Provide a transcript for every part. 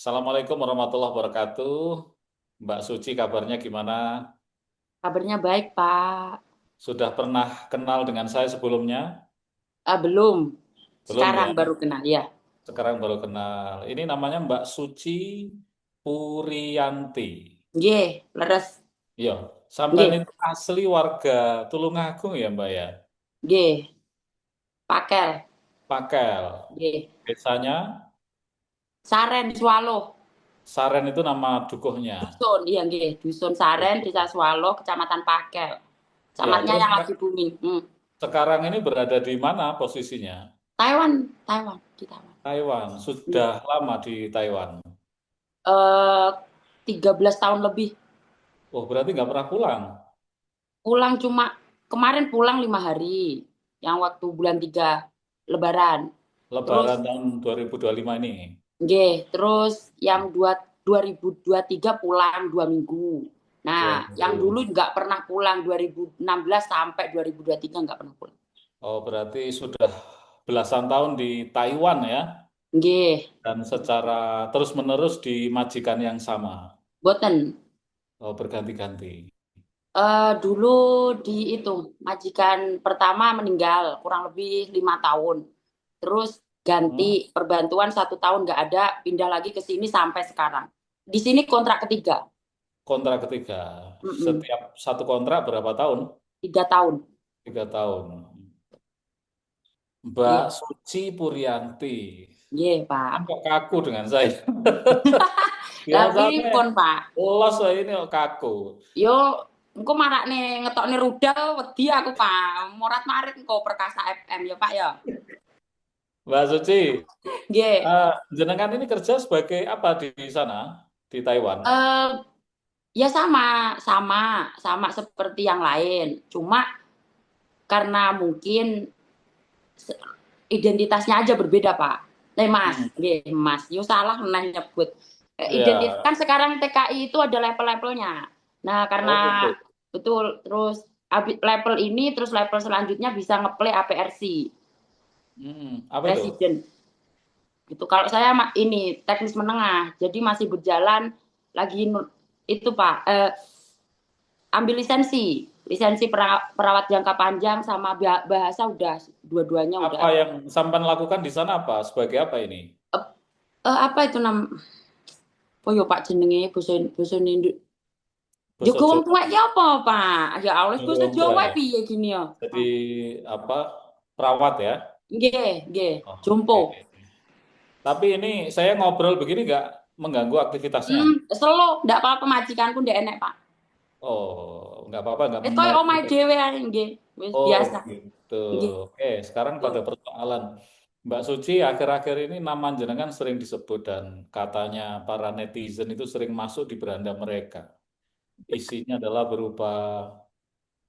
Assalamualaikum warahmatullahi wabarakatuh. Mbak Suci, kabarnya gimana? Kabarnya baik, Pak. Sudah pernah kenal dengan saya sebelumnya? Belum. Belum Sekarang ya, baru kenal, ya. sekarang baru kenal. Ini namanya Mbak Suci Purianti. Nggih, leres. Iya, sampean Nggih, itu asli warga Tulungagung ya Mbak ya? nggih. Pakel. Pakel. Nggih. Desanya, Saren Swalo. Saren itu nama dukuhnya. Dusun, iya nggih. Dusun Saren, Desa Swalo, Kecamatan Pakel. Ya, Camatnya terus yang lagi booming. sekarang ini berada di mana posisinya? Taiwan, Taiwan, di Taiwan. Taiwan. Nggih. Sudah lama di Taiwan. 13 tahun lebih. Oh, berarti nggak pernah pulang. Pulang cuma kemarin pulang 5 hari. Yang waktu bulan 3 Lebaran. Terus Lebaran tahun 2025 ini. nggih, terus yang 2023 pulang 2 minggu. Nah, Dua yang dulu minggu. nggak pernah pulang 2016 sampai 2023 nggak pernah pulang. Oh, berarti sudah belasan tahun di Taiwan ya, Nggih, dan secara terus-menerus di majikan yang sama. boten. Oh, berganti-ganti. Dulu di itu majikan pertama meninggal kurang lebih 5 tahun. Terus Hmm, ganti perbantuan 1 tahun nggak ada, pindah lagi ke sini sampai sekarang. Di sini kontrak ketiga. kontrak ketiga. Mm-mm. Setiap satu kontrak berapa tahun? 3 tahun. 3 tahun. Mbak Nggih, Suci Purianti. nggih Kan Pak. kok kaku dengan saya? Lah Biasanya pripun Pak? los saya ini kok kaku. Yo, engko marakne ngetokne rudal wedi aku, Pak. Morat-marit engko Perkasa FM ya, Pak ya. Mbak Suci, Nggih. jenengan ini kerja sebagai apa di sana, di Taiwan? Eh ya sama, sama, sama seperti yang lain. Cuma karena mungkin se- identitasnya aja berbeda, Pak. Mas, Hmm. nggih, Mas. Yo salah nah nyebut. Identitas Ya, kan sekarang TKI itu ada level-levelnya. Nah, oh karena gitu. betul terus level ini terus level selanjutnya bisa ngeplay APRC Apa itu? presiden. Gitu. Kalau saya ini teknis menengah, jadi masih berjalan lagi itu Pak, ambil lisensi, lisensi perawat jangka panjang sama bahasa udah dua-duanya udah Apa ada. yang sampan lakukan di sana apa? Sebagai apa ini? Eh, apa itu oh yo Pak jenenge basa Indo. Bahasa Jago wong Jawa. tua ki apa Pak? Ya Allah Dari basa orang tua Jawa ya. piye gini ya. Jadi apa? Perawat ya. Nggih, nggih, Oh, jompo. oke. Tapi ini saya ngobrol begini nggak mengganggu aktivitasnya? Selo ndak apa-apa majikanku ndak enek Pak. Oh, nggak apa-apa, nggak Wis koyo mengganggu. omahe dhewe ae nggih, wis Oh biasa. gitu. Nggih. Oke, sekarang pada persoalan. Mbak Suci, akhir-akhir ini nama jenengan sering disebut dan katanya para netizen itu sering masuk di beranda mereka. Isinya adalah berupa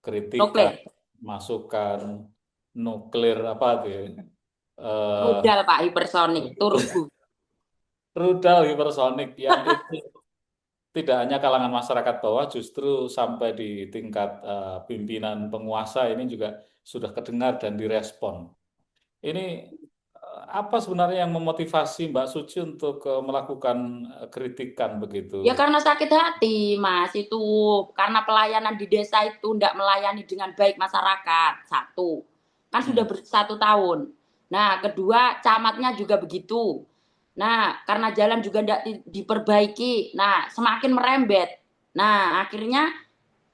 kritikan, Nuklir. masukan, nuklir apa tuh ya? Eh, Rudal Pak hipersonik, turbo. rudal hipersonik yang itu tidak hanya kalangan masyarakat bawah, justru sampai di tingkat pimpinan penguasa ini juga sudah kedengar dan direspon. Ini apa sebenarnya yang memotivasi Mbak Suci untuk melakukan kritikan begitu? Ya karena sakit hati, Mas. Itu karena pelayanan di desa itu tidak melayani dengan baik masyarakat. Satu, kan sudah Hmm. 1 tahun. Nah, kedua, camatnya juga begitu. Nah, karena jalan juga tidak diperbaiki. Nah, semakin merembet. Nah, akhirnya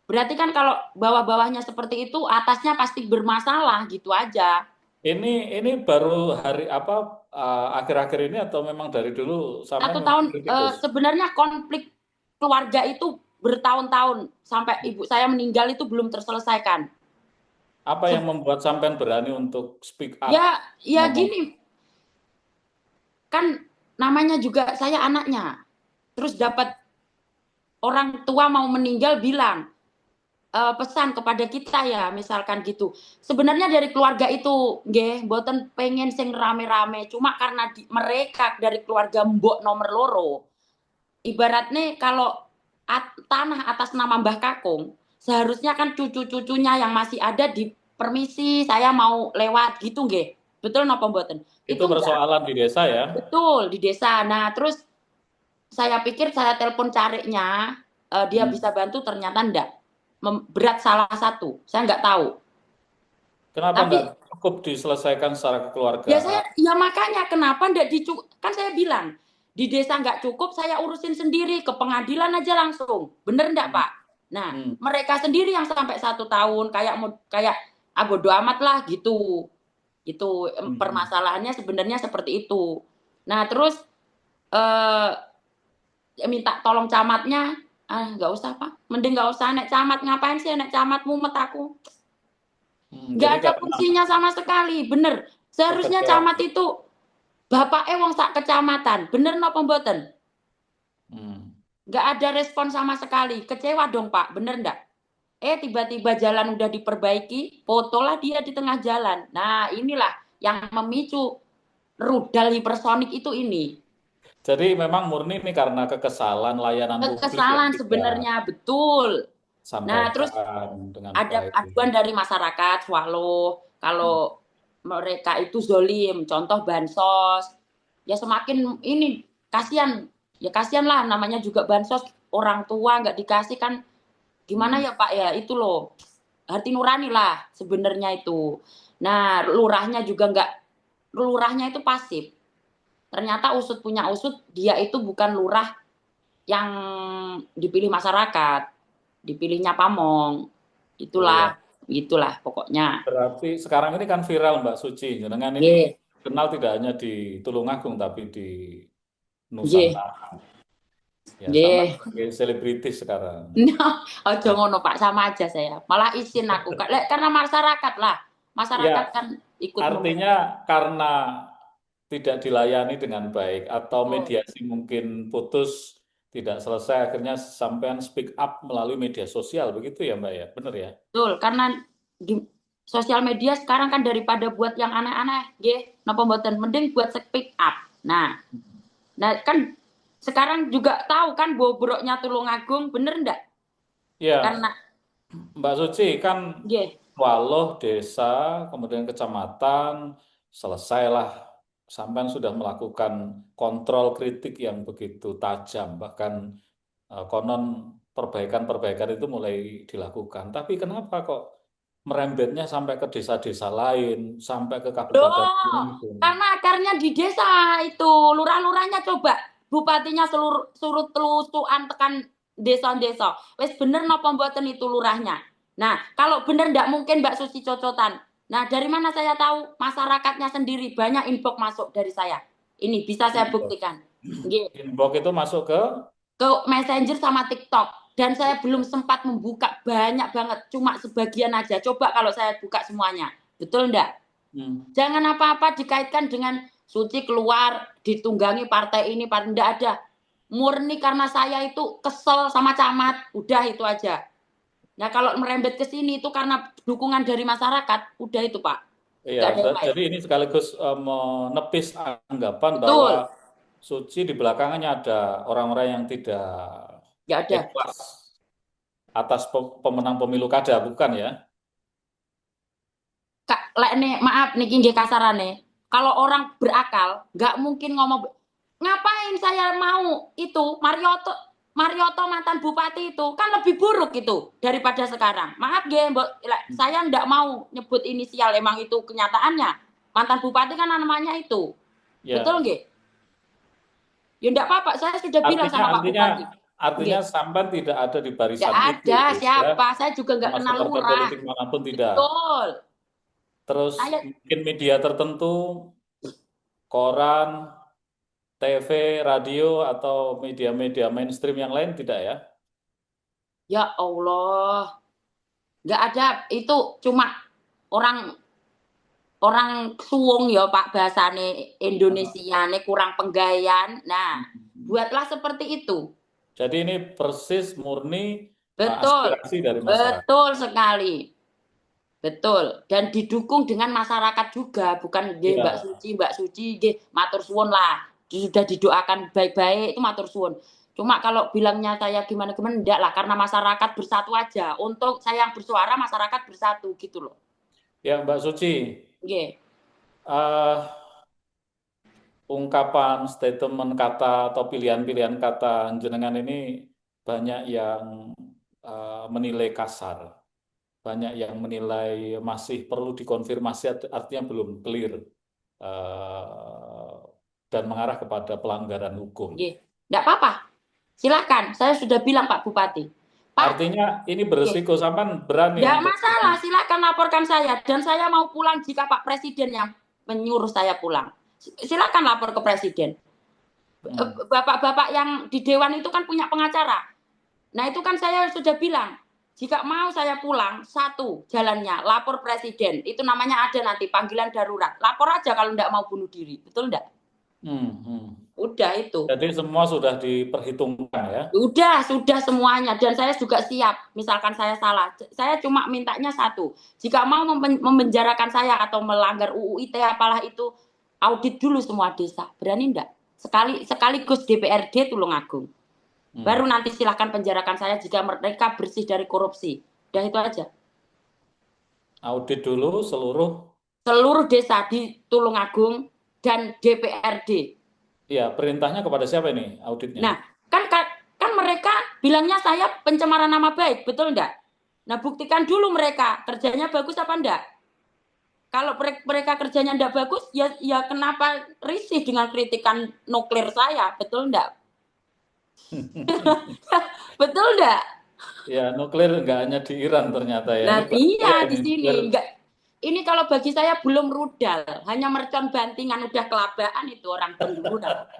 berarti kan kalau bawah-bawahnya seperti itu, atasnya pasti bermasalah gitu aja. Ini baru hari apa akhir-akhir ini atau memang dari dulu sampai Satu memang tahun kritikus? sebenarnya konflik keluarga itu bertahun-tahun sampai ibu saya meninggal itu belum terselesaikan. Apa yang membuat sampean berani untuk speak up Ya, ya ngomong? gini, kan namanya juga saya anaknya. Terus dapat orang tua mau meninggal bilang pesan kepada kita ya, misalkan gitu. Sebenarnya dari keluarga itu, nggih, mboten pengen sing rame-rame, cuma karena mereka dari keluarga mbok nomor loro. Ibaratnya kalau tanah atas nama Mbah Kakung, seharusnya kan cucu-cucunya yang masih ada di permisi, saya mau lewat gitu nggih. Betul napa mboten? Itu Itu enggak. persoalan di desa ya. Betul di desa. Nah, terus saya pikir saya telepon cariknya, dia Hmm. bisa bantu, ternyata enggak. Berat salah satu, saya nggak tahu. Kenapa nggak Tapi cukup diselesaikan secara ya saya, kekeluargaan? ya makanya kenapa enggak dicukup, kan saya bilang di desa nggak cukup, saya urusin sendiri ke pengadilan aja langsung, bener enggak Hmm. Pak? Nah, Hmm. mereka sendiri yang sampai 1 tahun, kayak bodo amat lah gitu. Itu Hmm. permasalahannya sebenarnya seperti itu. Nah, terus eh, minta tolong camatnya, nggak usah Pak, mending nggak usah, nek camat ngapain sih, nek camat mumet aku, nggak Jadi ada karena fungsinya sama sekali, bener. Seharusnya kekecewaan. camat itu bapak wong sak kecamatan, bener no pemboten, Hmm. nggak ada respon sama sekali, kecewa dong Pak, bener nggak? Tiba-tiba jalan udah diperbaiki, fotolah dia di tengah jalan. Nah, inilah yang memicu rudal hipersonik itu ini. Jadi memang murni ini karena kekesalan layanan publik yang Kekesalan tidak sebenarnya, betul. Nah, terus sampaikan dengan ada baik. aduan dari masyarakat Swallow kalau mereka itu zolim, contoh bansos, ya semakin ini kasihan, ya kasihan lah, namanya juga bansos, orang tua nggak dikasih kan, gimana Hmm. ya Pak ya, itu loh, hati nurani lah sebenarnya itu. Nah, lurahnya itu pasif, ternyata usut punya usut, dia itu bukan lurah yang dipilih masyarakat, dipilihnya pamong, Oh itulah, ya, itulah pokoknya. berarti sekarang ini kan viral Mbak Suci. Jenengan ini Nggih, kenal tidak hanya di Tulungagung tapi di nggih, Nusantara. Ya, sama nggih. sebagai selebritis sekarang. Nah, aja ngono Pak, sama aja saya. Malah izin aku, karena masyarakat lah. Masyarakat Ya, kan ikut artinya karena tidak dilayani dengan baik atau betul, mediasi mungkin putus tidak selesai akhirnya sampean speak up melalui media sosial begitu ya Mbak ya, benar ya? betul. Karena di sosial media sekarang kan daripada buat yang aneh-aneh, nggih, napa mboten, mending buat speak up. Nah kan sekarang juga tahu kan bobroknya Tulungagung, bener ndak? Ya, Karena Mbak Suci kan nggih, Waloh desa kemudian kecamatan selesailah sampean sudah melakukan kontrol kritik yang begitu tajam bahkan konon perbaikan-perbaikan itu mulai dilakukan. Tapi kenapa kok merembetnya sampai ke desa-desa lain, sampai ke kabupaten loh, Tulungagung? karena akarnya di desa itu, lurah-lurahnya coba, bupatinya surut telusuan tekan desa-desa. Wes bener napa mboten itu lurahnya. Nah, kalau bener ndak mungkin Mbak Suci cocotan. Nah, dari mana saya tahu? Masyarakatnya sendiri banyak inbox masuk dari saya. Ini bisa saya Inbox. buktikan. Nggih, Inbox itu masuk ke ke Messenger sama TikTok. Dan saya belum sempat membuka banyak banget, cuma sebagian aja. Coba kalau saya buka semuanya. Betul enggak? hmm, Jangan apa-apa dikaitkan dengan Suci keluar ditunggangi partai ini, partai enggak ada. Murni karena saya itu kesel sama camat, udah itu aja. Nah, kalau merembet ke sini itu karena dukungan dari masyarakat, udah itu, Pak. iya, Enggak ada yang lain. jadi ini sekaligus menepis anggapan bahwa Betul, Suci di belakangnya ada orang-orang yang tidak enggak ada. ikhlas atas pemenang pemilu kada, bukan ya? Kak, maaf nih nggih kasarane. Kalau orang berakal, nggak mungkin ngomong ngapain saya mau itu Marioto mantan bupati itu kan lebih buruk itu daripada sekarang. Maaf nggih, Mbok, saya nggak mau nyebut inisial, emang itu kenyataannya. Mantan bupati kan namanya itu. Betul Ya, nggih? Ya enggak apa-apa, saya sudah bilang artinya sama Pak artinya Bupati. artinya Nggih. sampan tidak ada di Enggak barisan itu, ada ya, siapa, saya juga nggak termasuk kenal partai lurah. politik manapun tidak. Betul. Terus Saya mungkin media tertentu, koran, TV, radio, atau media-media mainstream yang lain tidak ya? ya Allah, nggak ada, itu cuma orang orang suwung ya Pak, bahasane Indonesia nih kurang penggayan. Nah, buatlah seperti itu. Jadi ini persis murni Betul, aspirasi dari masyarakat. betul sekali. Betul, dan didukung dengan masyarakat juga, bukan nggih Ya, Mbak Suci nggih matur suwun lah. Sudah didoakan baik-baik itu matur suwun. Cuma kalau bilangnya saya gimana-gimana enggak lah, karena masyarakat bersatu aja. Untuk saya yang bersuara, masyarakat bersatu gitu loh. ya Mbak Suci, Nggih. eh ungkapan, statement kata atau pilihan-pilihan kata jenengan ini banyak yang menilai kasar, banyak yang menilai masih perlu dikonfirmasi, artinya belum clear eh, dan mengarah kepada pelanggaran hukum. Nggak apa-apa, silakan. Saya sudah bilang Pak Bupati. Pak, artinya ini beresiko, sampai berani nggak untuk masalah, silakan laporkan saya. Dan saya mau pulang jika Pak Presiden yang menyuruh saya pulang. Silakan lapor ke Presiden. Bapak-bapak yang di Dewan itu kan punya pengacara. Nah itu kan saya sudah bilang, jika mau saya pulang, satu jalannya lapor Presiden. Itu namanya ada nanti panggilan darurat. Lapor aja kalau enggak mau bunuh diri, betul enggak? Udah itu. Jadi semua sudah diperhitungkan ya? Sudah semuanya. Dan saya juga siap. Misalkan saya salah, saya cuma mintanya satu. Jika mau memenjarakan saya atau melanggar UU ITE apalah itu, audit dulu semua desa. Berani enggak? Sekaligus DPRD Tulungagung. Baru nanti silahkan penjarakan saya jika mereka bersih dari korupsi. Udah itu aja. Audit dulu seluruh desa di Tulungagung dan DPRD. Iya, perintahnya kepada siapa ini auditnya? Nah, kan mereka bilangnya saya pencemaran nama baik, betul enggak? Nah, buktikan dulu mereka kerjanya bagus apa enggak. Kalau mereka kerjanya enggak bagus, ya kenapa risih dengan kritikan nuklir saya, betul enggak? Betul enggak? Ya, nuklir enggak hanya di Iran ternyata ya. Nah, iya di ini sini enggak. Ini kalau bagi saya belum rudal, hanya mercon bantingan udah kelabaan itu orang pengguna.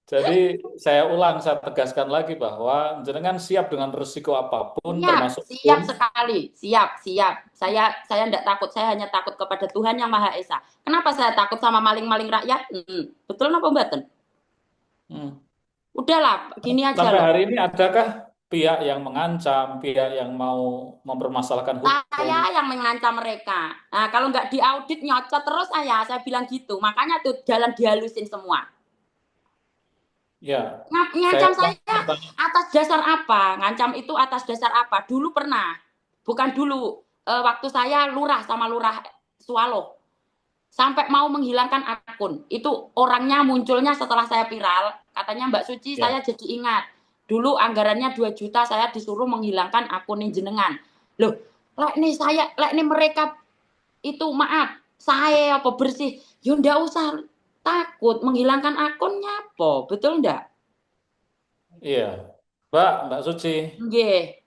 Jadi saya ulang, saya tegaskan lagi bahwa jenengan siap dengan resiko apapun, termasuk siap sekali, siap. Saya enggak takut, saya hanya takut kepada Tuhan yang Maha Esa. Kenapa saya takut sama maling-maling rakyat? Betul napa mboten? Udahlah, gini aja sampai loh. hari ini adakah pihak yang mengancam, pihak yang mau mempermasalahkan hukum? Saya yang mengancam mereka. Nah, kalau nggak diaudit nyocot terus saya bilang gitu. Makanya tuh jalan dihalusin semua. Ya. Ngancam saya atas dasar apa? Ngancam itu atas dasar apa? Dulu pernah. Bukan dulu. Waktu saya lurah sama lurah Swalo. Sampai mau menghilangkan akun. Itu orangnya munculnya setelah saya viral. Katanya Mbak Suci, saya jadi ingat. Dulu anggarannya 2 juta saya disuruh menghilangkan akun jenengan. Loh, lek nih mereka itu maaf, saya apa bersih. Ya ndak usah takut menghilangkan akunnya apa, betul ndak? Iya. Mbak Suci. Nggih.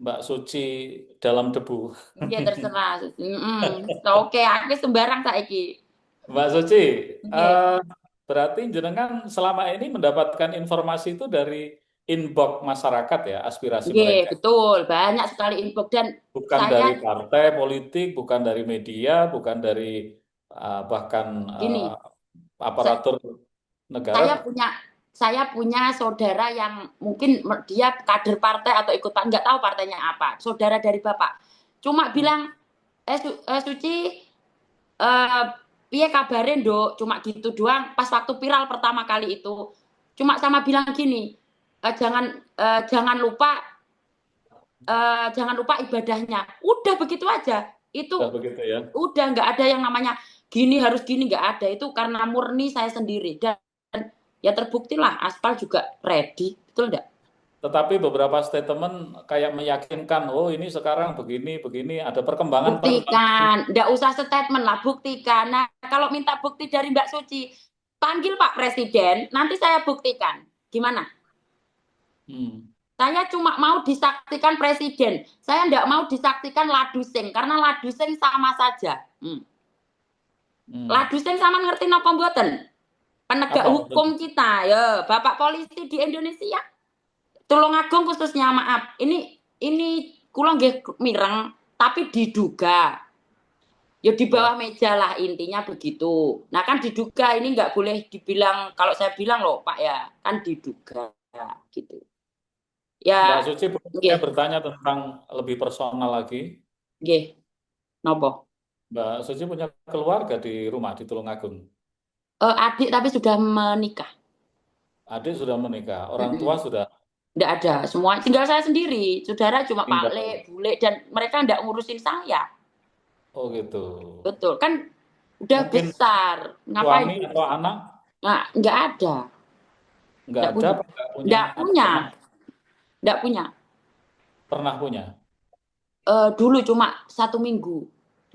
Mbak Suci dalam debu. Nggih terserah. Oke, aku sembarang saiki. Mbak Suci, berarti jenengan selama ini mendapatkan informasi itu dari inbox masyarakat ya, aspirasi mereka. Betul, banyak sekali info dan Bukan dari partai politik, bukan dari media, bukan dari bahkan aparatur negara. Saya punya saudara yang mungkin dia kader partai atau ikut nggak tahu partainya apa, saudara dari bapak. Cuma bilang, Suci, piye kabarin dok, cuma gitu doang. Pas waktu viral pertama kali itu, cuma sama bilang gini, jangan lupa ibadahnya. Udah begitu aja. Itu begitu ya. Udah nggak ada yang namanya gini harus gini, nggak ada. Itu karena murni saya sendiri dan ya terbukti lah aspal juga ready, betul nggak? Tetapi beberapa statement kayak meyakinkan, oh ini sekarang begini, ada perkembangan. Buktikan, nggak usah statement lah, buktikan. Nah, kalau minta bukti dari Mbak Suci, panggil Pak Presiden, nanti saya buktikan. Gimana? Saya cuma mau disaksikan Presiden. Saya nggak mau disaksikan Ladusing, karena Ladusing sama saja. Ladusing sama ngerti napa mboten? Penegak hukum kita, ya Bapak polisi di Indonesia. Tulungagung khususnya, maaf. Ini kula nggih mireng, tapi diduga. Ya di bawah meja lah, intinya begitu. Nah kan diduga, ini nggak boleh dibilang, kalau saya bilang loh Pak ya, kan diduga gitu. Ya, Mbak Suci, saya bertanya tentang lebih personal lagi. Nggih. Nopo? Mbak Suci punya keluarga di rumah di Tulungagung? Adik tapi sudah menikah. Adik sudah menikah, orang tua sudah? Nggak ada, semua tinggal saya sendiri. Saudara cuma Pak Le, Bule, dan mereka nggak ngurusin saya. Oh gitu. Betul, kan Udah Mungkin besar. Ngapain? suami atau anak Nah, nggak ada. nggak Nggak ada, punya. apa nggak punya Nggak atau punya. pernah Nggak punya. pernah punya. Dulu cuma 1 minggu.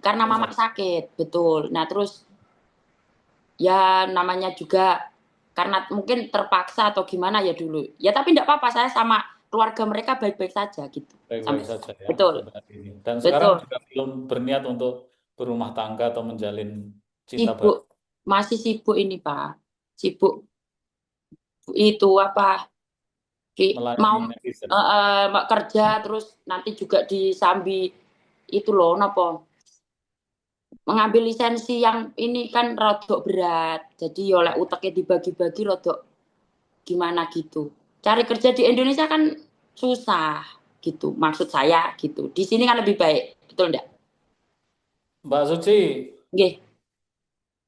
Karena Oh, mama sakit, betul. Nah, terus ya namanya juga karena mungkin terpaksa atau gimana ya dulu. Ya tapi enggak apa-apa, saya sama keluarga mereka baik-baik saja gitu. baik-baik Sampai saja ya betul, sampai hari ini. Dan sekarang betul. juga belum berniat untuk berumah tangga atau menjalin cinta Sibuk, baru, masih sibuk ini Pak. Sibuk itu apa? Mau melayani netizen. kerja terus nanti juga disambi itu loh, napa? Mengambil lisensi yang ini kan rodok berat. Jadi ya oleh uteknya dibagi-bagi rodok gimana gitu. Cari kerja di Indonesia kan susah gitu. Maksud saya gitu. Di sini kan lebih baik, betul enggak? Mbak Suci, Nggih,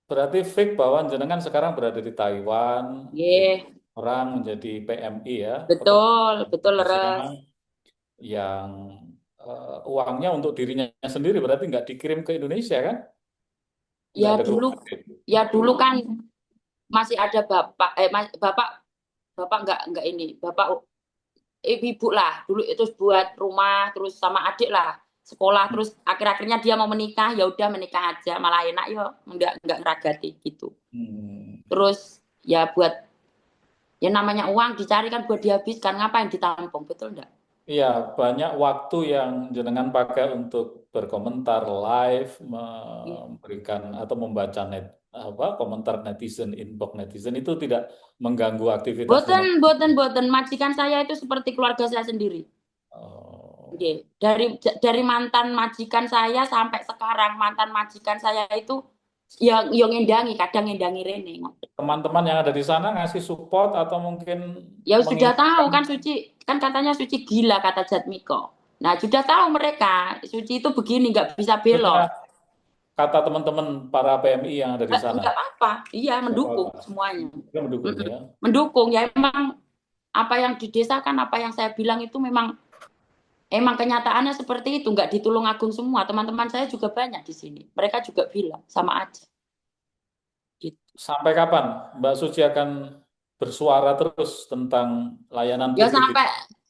berarti fix bahwa jenengan sekarang berada di Taiwan, jadi nggih. orang menjadi PMI ya, pekerja Betul, betul Indonesia leres. yang uangnya untuk dirinya sendiri berarti nggak dikirim ke Indonesia kan? Nggak Ya ada ke luar dulu negeri. ya dulu kan masih ada bapak bapak bapak enggak ini. Bapak ibu lah dulu itu buat rumah terus sama adik lah sekolah terus akhir-akhirnya dia mau menikah ya udah menikah aja malah enak yo enggak ngeragati gitu. Hmm. Terus ya buat ya namanya uang dicari kan buat dihabiskan, ngapain ditampung, betul enggak? Iya, banyak waktu yang jenengan pakai untuk berkomentar live, memberikan atau membaca komentar netizen, inbox netizen itu tidak mengganggu aktivitas Boten, jenengan. boten, boten. Majikan saya itu seperti keluarga saya sendiri. Oh, Oke. Dari mantan majikan saya sampai sekarang mantan majikan saya itu yang ngendangi, kadang ngendangi Rene. teman-teman yang ada di sana ngasih support atau mungkin Ya sudah tahu mengingatkan kan Suci, kan katanya Suci gila kata Jatmiko. Nah sudah tahu mereka, Suci itu begini nggak bisa belok. maksudnya kata teman-teman para PMI yang ada di sana. Enggak apa-apa, iya mendukung Bahwa semuanya. mereka mendukung Mm-mm. ya. Mendukung ya emang apa yang di desa kan apa yang saya bilang itu memang emang kenyataannya seperti itu, nggak di Tulungagung semua. Teman-teman saya juga banyak di sini. Mereka juga bilang sama aja. Gitu. Sampai kapan Mbak Suci akan bersuara terus tentang layanan Ya publik itu? sampai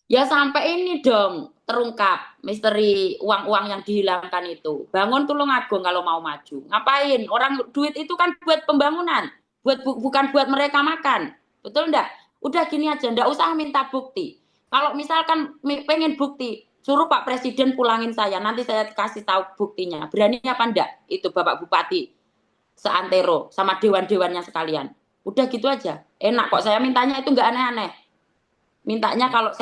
ya sampai ini dong terungkap misteri uang-uang yang dihilangkan itu. Bangun Tulungagung kalau mau maju. Ngapain? Orang duit itu kan buat pembangunan, bukan buat mereka makan. Betul enggak? Udah gini aja, enggak usah minta bukti. Kalau misalkan pengen bukti, suruh Pak Presiden pulangin saya, nanti saya kasih tahu buktinya. Berani apa enggak? Itu Bapak Bupati seantero sama dewan-dewannya sekalian. Udah gitu aja. Enak kok saya mintanya itu enggak aneh-aneh. Mintanya kalau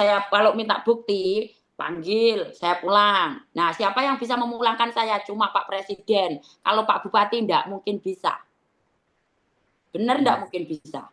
minta bukti panggil, saya pulang. Nah, siapa yang bisa memulangkan saya? Cuma Pak Presiden. Kalau Pak Bupati enggak mungkin bisa. Benar Hmm. enggak mungkin bisa.